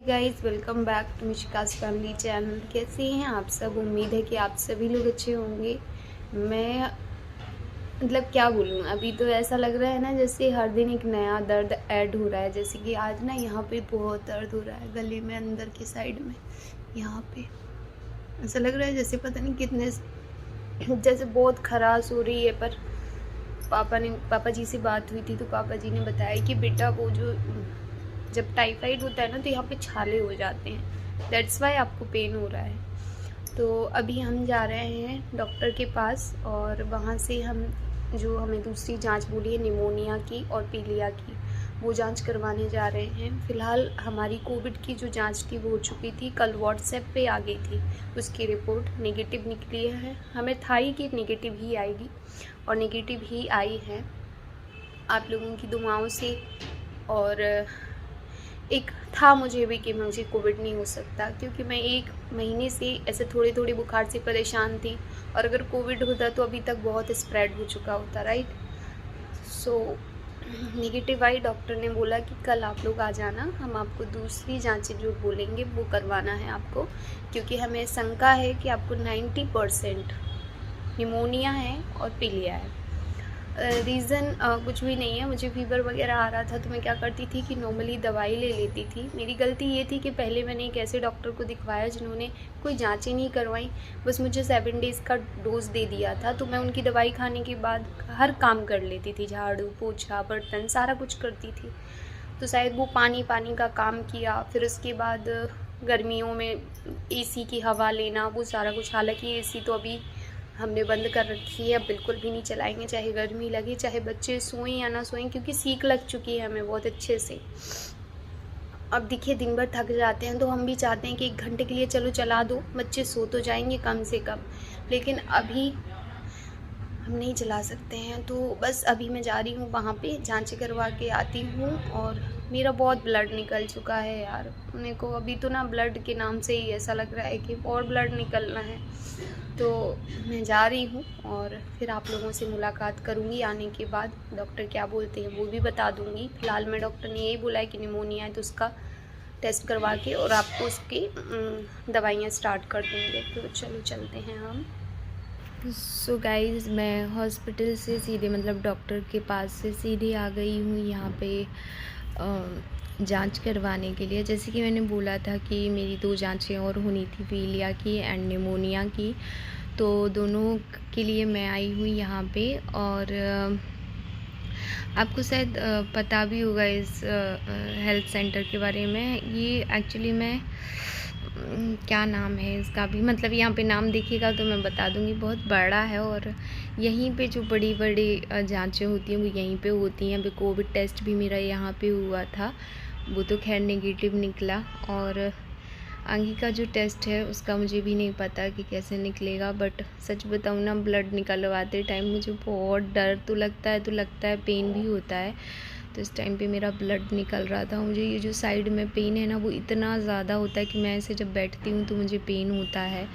Guys welcome back to Mishika's family channel. कैसे हैं आप सब? उम्मीद है कि आप सभी लोग अच्छे होंगे। मैं क्या बोलूँ, अभी तो ऐसा लग रहा है ना जैसे हर दिन एक नया दर्द ऐड हो रहा है। जैसे कि आज ना यहाँ पे बहुत दर्द हो रहा है गले में, अंदर की साइड में। यहाँ पे ऐसा लग रहा है जैसे पता नहीं कितने जैसे बहुत खराश हो रही है। पर पापा जी से बात हुई थी तो पापा जी ने बताया कि बेटा वो जो जब टाइफाइड होता है ना तो यहाँ पे छाले हो जाते हैं, दैट्स वाई आपको पेन हो रहा है। तो अभी हम जा रहे हैं डॉक्टर के पास और वहाँ से हम जो हमें दूसरी जांच बोली है निमोनिया की और पीलिया की, वो जांच करवाने जा रहे हैं। फ़िलहाल हमारी कोविड की जो जांच थी वो हो चुकी थी, कल व्हाट्सएप पे आ गई थी। उसकी रिपोर्ट नेगेटिव निकली है। हमें था ही कि नेगेटिव ही आएगी और नेगेटिव ही आई है आप लोगों की दुआओं से। और एक था मुझे भी कि मुझे कोविड नहीं हो सकता, क्योंकि मैं 1 महीने से ऐसे थोड़ी थोड़ी बुखार से परेशान थी। और अगर कोविड होता तो अभी तक बहुत स्प्रेड हो चुका होता, राइट। सो नेगेटिव आई। डॉक्टर ने बोला कि कल आप लोग आ जाना, हम आपको दूसरी जांचें जो बोलेंगे वो करवाना है आपको, क्योंकि हमें शंका है कि आपको 90% निमोनिया है और पीलिया है। रीज़न कुछ भी नहीं है। मुझे फ़ीवर वगैरह आ रहा था तो मैं क्या करती थी कि नॉर्मली दवाई ले लेती थी। मेरी गलती ये थी कि पहले मैंने एक ऐसे डॉक्टर को दिखवाया जिन्होंने कोई जांचें नहीं करवाई, बस मुझे 7 डेज़ का डोज़ दे दिया था। तो मैं उनकी दवाई खाने के बाद हर काम कर लेती थी, झाड़ू पोछा बर्तन सारा कुछ करती थी। तो शायद वो पानी पानी का काम किया। फिर उसके बाद गर्मियों में एसी की हवा लेना, वो सारा कुछ। हालांकि एसी तो अभी हमने बंद कर रखी है, अब बिल्कुल भी नहीं चलाएंगे, चाहे गर्मी लगे, चाहे बच्चे सोएं या ना सोएं, क्योंकि सीख लग चुकी है हमें बहुत अच्छे से। अब देखिए दिन भर थक जाते हैं तो हम भी चाहते हैं कि 1 घंटे के लिए चलो चला दो, बच्चे सो तो जाएंगे कम से कम। लेकिन अभी हम नहीं चला सकते हैं। तो बस अभी मैं जा रही हूँ वहाँ पे, जांच करवा के आती हूँ। और मेरा बहुत ब्लड निकल चुका है यार। मेरे को अभी तो ना ब्लड के नाम से ही ऐसा लग रहा है कि और ब्लड निकलना है। तो मैं जा रही हूँ और फिर आप लोगों से मुलाकात करूँगी आने के बाद। डॉक्टर क्या बोलते हैं वो भी बता दूँगी। फ़िलहाल में डॉक्टर ने यही बोला है कि निमोनिया है, तो उसका टेस्ट करवा के और आपको उसकी दवाइयाँ स्टार्ट कर देंगे। तो चलो चलते हैं हम। सो गाइज़, मैं हॉस्पिटल से सीधे डॉक्टर के पास से सीधे आ गई हूँ यहाँ पे जांच करवाने के लिए। जैसे कि मैंने बोला था कि मेरी 2 जांचें और होनी थी, पीलिया की एंड निमोनिया की। तो दोनों के लिए मैं आई हूँ यहाँ पे। और आपको शायद पता भी होगा इस हेल्थ सेंटर के बारे में। ये एक्चुअली मैं क्या नाम है इसका भी, यहाँ पे नाम देखिएगा तो मैं बता दूँगी। बहुत बड़ा है और यहीं पे जो बड़ी बड़ी जांचें होती हैं वो यहीं पे होती हैं। अभी कोविड टेस्ट भी मेरा यहाँ पे हुआ था, वो तो खैर नेगेटिव निकला। और आगे का जो टेस्ट है उसका मुझे भी नहीं पता कि कैसे निकलेगा। बट सच बताऊँ ना, ब्लड निकलवाते टाइम मुझे बहुत डर तो लगता है, पेन भी होता है। तो इस टाइम पे मेरा ब्लड निकल रहा था। मुझे ये जो साइड में पेन है ना वो इतना ज़्यादा होता है कि मैं ऐसे जब बैठती हूँ तो मुझे पेन होता है।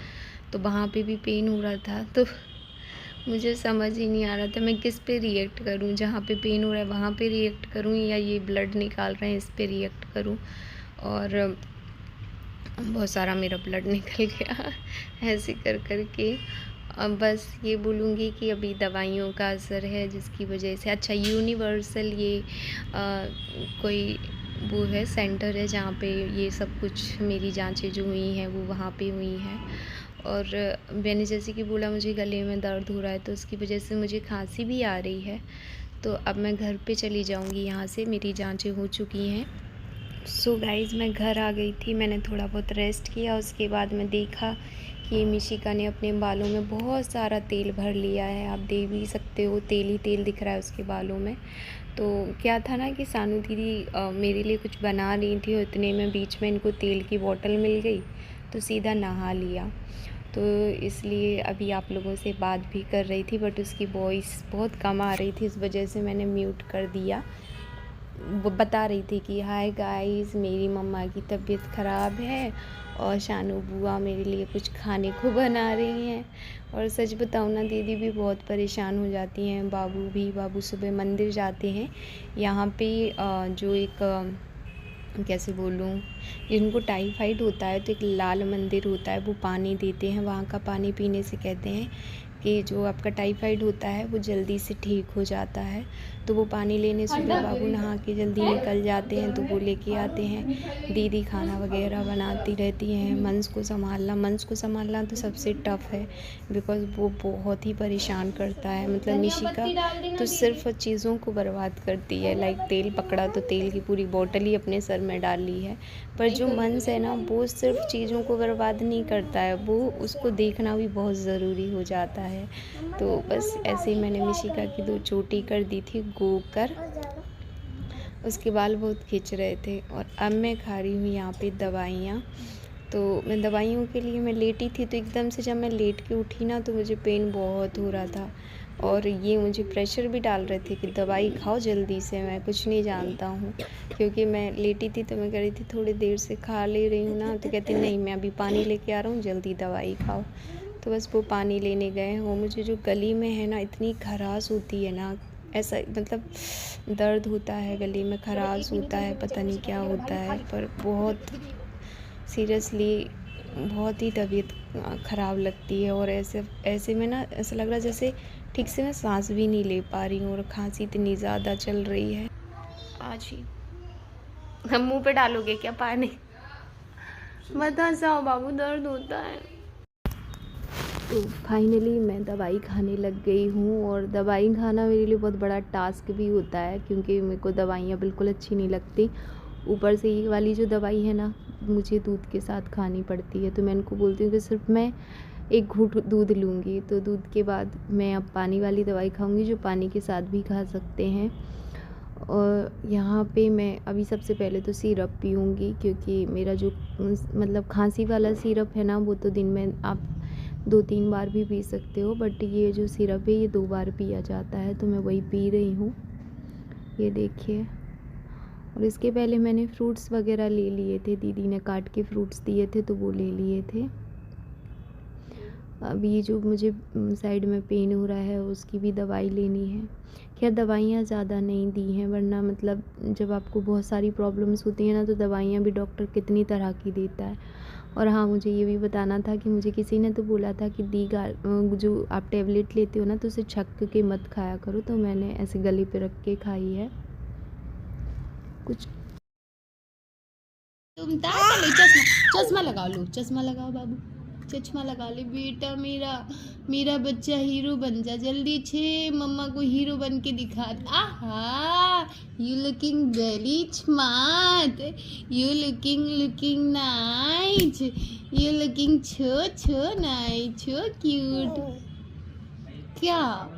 तो वहाँ पे भी पेन हो रहा था। तो मुझे समझ ही नहीं आ रहा था मैं किस पे रिएक्ट करूँ। जहाँ पे पेन हो रहा है वहाँ पे रिएक्ट करूँ या ये ब्लड निकाल रहे हैं इस पे रिएक्ट करूँ। और बहुत सारा मेरा ब्लड निकल गया ऐसे कर कर के। अब बस ये बोलूँगी कि अभी दवाइयों का असर है जिसकी वजह से। अच्छा, यूनिवर्सल ये कोई वो है, सेंटर है जहाँ पे ये सब कुछ मेरी जांचें जो हुई हैं वो वहाँ पे हुई हैं। और मैंने जैसे कि बोला मुझे गले में दर्द हो रहा है, तो उसकी वजह से मुझे खांसी भी आ रही है। तो अब मैं घर पे चली जाऊँगी, यहाँ से मेरी जांचें हो चुकी हैं। सो गाइज़, मैं घर आ गई थी, मैंने थोड़ा बहुत रेस्ट किया। उसके बाद मैं देखा कि मिशिका ने अपने बालों में बहुत सारा तेल भर लिया है। आप देख भी सकते हो, तेल ही तेल दिख रहा है उसके बालों में। तो क्या था ना कि सानू दीदी मेरे लिए कुछ बना रही थी और इतने में बीच में इनको तेल की बोतल मिल गई तो सीधा नहा लिया। तो इसलिए अभी आप लोगों से बात भी कर रही थी बट उसकी वॉइस बहुत कम आ रही थी, इस वजह से मैंने म्यूट कर दिया। वो बता रही थी कि हाय गाइस, मेरी मम्मा की तबीयत ख़राब है और शानू बुआ मेरे लिए कुछ खाने को बना रही हैं। और सच बताऊँ ना, दीदी भी बहुत परेशान हो जाती हैं, बाबू सुबह मंदिर जाते हैं। यहाँ पे जो एक कैसे बोलूँ, जिनको टाइफाइड होता है तो एक लाल मंदिर होता है, वो पानी देते हैं। वहाँ का पानी पीने से कहते हैं कि जो आपका टाइफाइड होता है वो जल्दी से ठीक हो जाता है। तो वो पानी लेने सुबह बाबू नहा के जल्दी निकल जाते हैं, तो वो लेके आते हैं। दीदी खाना वगैरह बनाती रहती हैं। मंस को संभालना तो सबसे टफ़ है, बिकॉज़ वो बहुत ही परेशान करता है। मतलब मिशिका तो सिर्फ चीज़ों को बर्बाद करती है। लाइक तेल पकड़ा तो तेल की पूरी बॉटल ही अपने सर में डाल ली है। पर जो मंस है ना, वो सिर्फ चीज़ों को बर्बाद नहीं करता है, वो उसको देखना भी बहुत ज़रूरी हो जाता है। तो बस ऐसे ही मैंने मिशिका की 2 चोटी कर दी थी गोकर। उसके बाल बहुत खिंच रहे थे। और अब मैं खा रही हूँ यहाँ पे दवाइयाँ। तो मैं दवाइयों के लिए मैं लेटी थी, तो एकदम से जब मैं लेट के उठी ना, तो मुझे पेन बहुत हो रहा था। और ये मुझे प्रेशर भी डाल रहे थे कि दवाई खाओ जल्दी से। मैं कुछ नहीं जानता हूँ, क्योंकि मैं लेटी थी तो मैं कह रही थी थोड़ी देर से खा ले रही हूँ ना, तो कहते नहीं मैं अभी पानी लेके आ रहा हूँ, जल्दी दवाई खाओ। तो बस वो पानी लेने गए। वो मुझे जो गली में है ना, इतनी खराश होती है ना, ऐसा मतलब दर्द होता है गले में, खराश होता है, पता नहीं क्या होता है। पर बहुत सीरियसली बहुत ही तबीयत ख़राब लगती है। और ऐसे में ना ऐसा लग रहा है जैसे ठीक से मैं सांस भी नहीं ले पा रही हूँ, और खांसी इतनी ज़्यादा चल रही है। आज ही हम मुंह पे डालोगे क्या पानी? मत हंसाओ बाबू, दर्द होता है। तो फाइनली मैं दवाई खाने लग गई हूँ। और दवाई खाना मेरे लिए बहुत बड़ा टास्क भी होता है, क्योंकि मेरे को दवाइयाँ बिल्कुल अच्छी नहीं लगती। ऊपर से ये वाली जो दवाई है ना, मुझे दूध के साथ खानी पड़ती है। तो मैं इनको बोलती हूँ कि सिर्फ मैं एक घूंट दूध लूँगी, तो दूध के बाद मैं अब पानी वाली दवाई खाऊँगी, जो पानी के साथ भी खा सकते हैं। और यहाँ पे मैं अभी सबसे पहले तो सिरप पीऊँगी, क्योंकि मेरा जो मतलब खांसी वाला सिरप है ना, वो तो दिन में आप 2-3 बार भी पी सकते हो, बट ये जो सिरप है ये 2 बार पिया जाता है, तो मैं वही पी रही हूँ। ये देखिए। और इसके पहले मैंने फ्रूट्स वगैरह ले लिए थे, दीदी ने काट के फ्रूट्स दिए थे, तो वो ले लिए थे। अब ये जो मुझे साइड में पेन हो रहा है, उसकी भी दवाई लेनी है। खैर दवाइयाँ ज़्यादा नहीं दी हैं, वरना मतलब जब आपको बहुत सारी प्रॉब्लम्स होती हैं ना, तो दवाइयाँ भी डॉक्टर कितनी तरह की देता है। और हाँ, मुझे ये भी बताना था कि मुझे किसी ने तो बोला था कि जो आप टैबलेट लेते हो ना, तो उसे छक के मत खाया करो। तो मैंने ऐसे गले पे रख के खाई है कुछ। तुम चश्मा लगाओ, लो चश्मा लगाओ बाबू, चश्मा लगा ले बेटा। मेरा बच्चा हीरो बन जा जल्दी छे, मम्मा को हीरो बन के दिखा। आहा, you looking very smart, you looking nice, you looking छो नाइस, छो क्यूट। क्या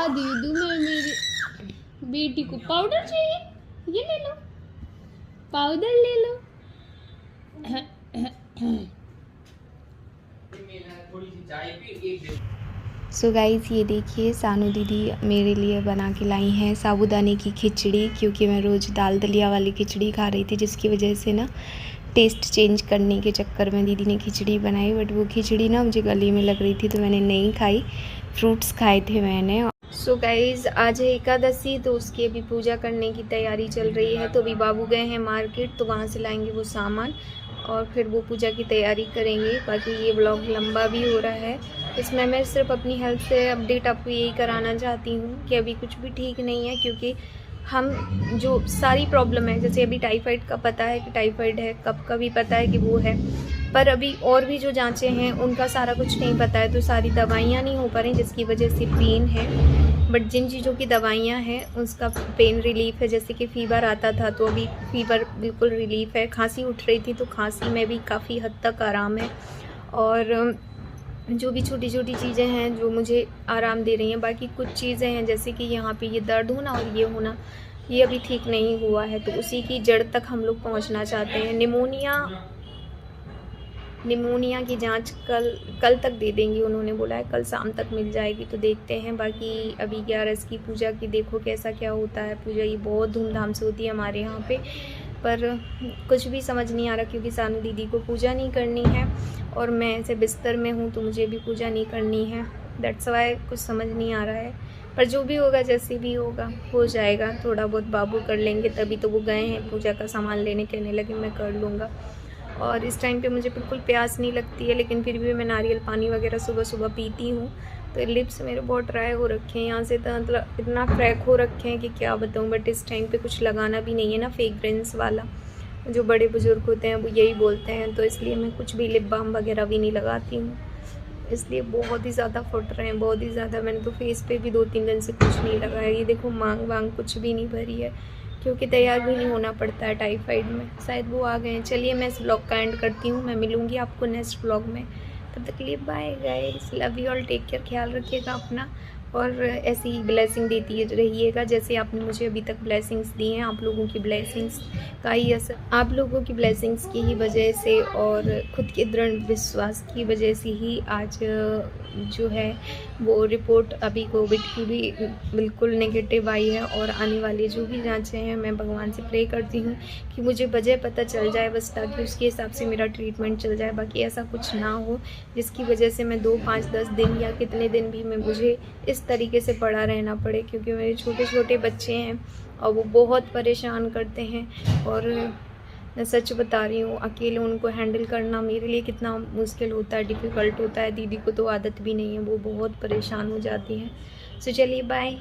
दे दूँ मैं मेरी बेटी को? पाउडर चाहिए, ये ले लो, पाउडर ले लो। सो गाइस, ये देखिए सानू दीदी मेरे लिए बना के लाई हैं साबूदाने की खिचड़ी, क्योंकि मैं रोज़ दाल दलिया वाली खिचड़ी खा रही थी, जिसकी वजह से ना टेस्ट चेंज करने के चक्कर में दीदी ने खिचड़ी बनाई। बट वो खिचड़ी ना मुझे गले में लग रही थी, तो मैंने नहीं खाई, फ्रूट्स खाए थे मैंने। सो गाइज़, आज है एकादशी, तो उसकी अभी पूजा करने की तैयारी चल रही है। तो अभी बाबू गए हैं मार्केट, तो वहाँ से लाएंगे वो सामान, और फिर वो पूजा की तैयारी करेंगे। बाकी ये ब्लॉग लंबा भी हो रहा है, इसमें मैं सिर्फ अपनी हेल्थ से अपडेट आपको यही कराना चाहती हूँ कि अभी कुछ भी ठीक नहीं है। क्योंकि हम जो सारी प्रॉब्लम है, जैसे अभी टाइफाइड का पता है कि टाइफाइड है, कब का भी पता है कि वो है, पर अभी और भी जो जांचें हैं उनका सारा कुछ नहीं पता है। तो सारी दवाइयाँ नहीं हो पा रही, जिसकी वजह से पेन है। बट जिन चीज़ों की दवाइयाँ हैं उसका पेन रिलीफ है। जैसे कि फ़ीवर आता था, तो अभी फ़ीवर बिल्कुल रिलीफ है। खांसी उठ रही थी, तो खांसी में भी काफ़ी हद तक आराम है। और जो भी छोटी छोटी चीज़ें हैं जो मुझे आराम दे रही हैं। बाकी कुछ चीज़ें हैं, जैसे कि यहाँ पे ये दर्द होना और ये होना, ये अभी ठीक नहीं हुआ है, तो उसी की जड़ तक हम लोग पहुँचना चाहते हैं। निमोनिया की जांच कल तक दे देंगी, उन्होंने बोला है कल शाम तक मिल जाएगी, तो देखते हैं। बाकी अभी 11 की पूजा की देखो कैसा क्या होता है। पूजा ये बहुत धूमधाम से होती है हमारे यहाँ पे, पर कुछ भी समझ नहीं आ रहा, क्योंकि सानू दीदी को पूजा नहीं करनी है और मैं ऐसे बिस्तर में हूँ, तो मुझे भी पूजा नहीं करनी है। दैट्स वाई कुछ समझ नहीं आ रहा है पर जो भी होगा जैसे भी होगा हो जाएगा। थोड़ा बहुत बाबू कर लेंगे, तभी तो वो गए हैं पूजा का सामान लेने, कहने लगे मैं कर लूँगा। और इस टाइम पे मुझे बिल्कुल प्यास नहीं लगती है, लेकिन फिर भी मैं नारियल पानी वगैरह सुबह सुबह पीती हूँ। तो लिप्स मेरे बहुत ड्राई हो रखे हैं, यहाँ से तो मतलब इतना क्रैक हो रखे हैं कि क्या बताऊँ। बट इस टाइम पे कुछ लगाना भी नहीं है ना फ्रेग्रेंस वाला, जो बड़े बुजुर्ग होते हैं वो यही बोलते हैं, तो इसलिए मैं कुछ भी लिप बाम वगैरह भी नहीं लगाती हूँ। इसलिए बहुत ही ज़्यादा फट रहे हैं, बहुत ही ज़्यादा। मैंने तो फेस पे भी 2-3 दिन से कुछ नहीं लगाया। ये देखो मांग वांग कुछ भी नहीं भरी है, क्योंकि तैयार भी नहीं होना पड़ता है टाइफाइड में। शायद वो आ गए हैं। चलिए मैं इस ब्लॉग का एंड करती हूँ, मैं मिलूँगी आपको नेक्स्ट ब्लॉग में। तब तक के लिए bye guys, love you all, take care, ख्याल रखिएगा अपना, और ऐसी ही ब्लेसिंग देती रहिएगा जैसे आपने मुझे अभी तक ब्लेसिंग्स दी हैं। आप लोगों की ब्लेसिंग्स का ही असर, आप लोगों की ब्लेसिंग्स की ही वजह से और खुद के दृढ़ विश्वास की वजह से ही आज जो है वो रिपोर्ट अभी कोविड की भी बिल्कुल नेगेटिव आई है। और आने वाली जो भी जांचें हैं, मैं भगवान से प्रे करती हूँ कि मुझे वजह पता चल जाए बस, ताकि उसके हिसाब से मेरा ट्रीटमेंट चल जाए। बाकी ऐसा कुछ ना हो जिसकी वजह से मैं 2, 5, 10 दिन या कितने दिन भी मैं मुझे इस तरीके से पड़ा रहना पड़े, क्योंकि मेरे छोटे छोटे बच्चे हैं और वो बहुत परेशान करते हैं। और मैं सच बता रही हूँ, अकेले उनको हैंडल करना मेरे लिए कितना मुश्किल होता है, डिफ़िकल्ट होता है। दीदी को तो आदत भी नहीं है, वो बहुत परेशान हो जाती हैं। सो चलिए बाय।